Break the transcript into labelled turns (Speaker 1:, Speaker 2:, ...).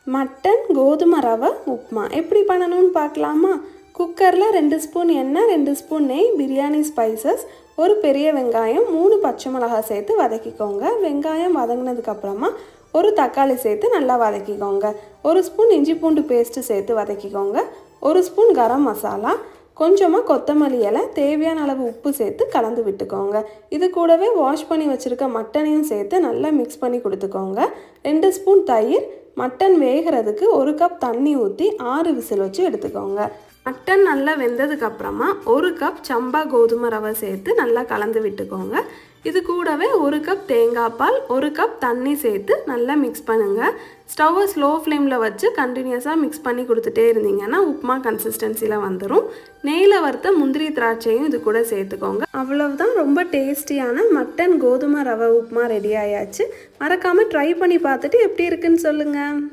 Speaker 1: Mutton கோதுமை ரவை உப்புமா எப்படி பண்ணணும்னு பார்க்கலாமா? குக்கரில் 2 ஸ்பூன் எண்ணெய், 2 ஸ்பூன் நெய், பிரியாணி ஸ்பைசஸ், ஒரு பெரிய வெங்காயம், 3 பச்சை மிளகாய் சேர்த்து வதக்கிக்கோங்க. வெங்காயம் வதங்கினதுக்கப்புறமா ஒரு தக்காளி சேர்த்து நல்லா வதக்கிக்கோங்க. 1 ஸ்பூன் இஞ்சி பூண்டு பேஸ்ட்டு சேர்த்து வதக்கிக்கோங்க. 1 ஸ்பூன் கரம் மசாலா, கொஞ்சமாக கொத்தமல்லி இலை, தேவையான அளவு உப்பு சேர்த்து கலந்து விட்டுக்கோங்க. இது கூடவே வாஷ் பண்ணி வச்சுருக்க மட்டனையும் சேர்த்து நல்லா மிக்ஸ் பண்ணி கொடுத்துக்கோங்க. 2 ஸ்பூன் தயிர், மட்டன் வேகிறதுக்கு 1 கப் தண்ணி ஊற்றி 6 விசில் வச்சு எடுத்துக்கோங்க. மட்டன் நல்லா வெந்ததுக்கப்புறமா 1 கப் சம்பா கோதுமை ரவை சேர்த்து நல்லா கலந்து விட்டுக்கோங்க. இது கூடவே 1 கப் தேங்காய் பால், 1 கப் தண்ணி சேர்த்து நல்லா மிக்ஸ் பண்ணுங்கள். ஸ்டவ்வை ஸ்லோ ஃப்ளேமில் வச்சு கண்டினியூஸாக மிக்ஸ் பண்ணி கொடுத்துட்டே இருந்தீங்கன்னா உப்புமா கன்சிஸ்டன்சியில் வந்துடும். நெய்யில் வறுத்த முந்திரி திராட்சையும் இது கூட சேர்த்துக்கோங்க. அவ்வளவுதான், ரொம்ப டேஸ்டியான மட்டன் கோதுமை ரவை உப்புமா ரெடி ஆயாச்சு. மறக்காமல் ட்ரை பண்ணி பார்த்துட்டு எப்படி இருக்குன்னு சொல்லுங்கள்.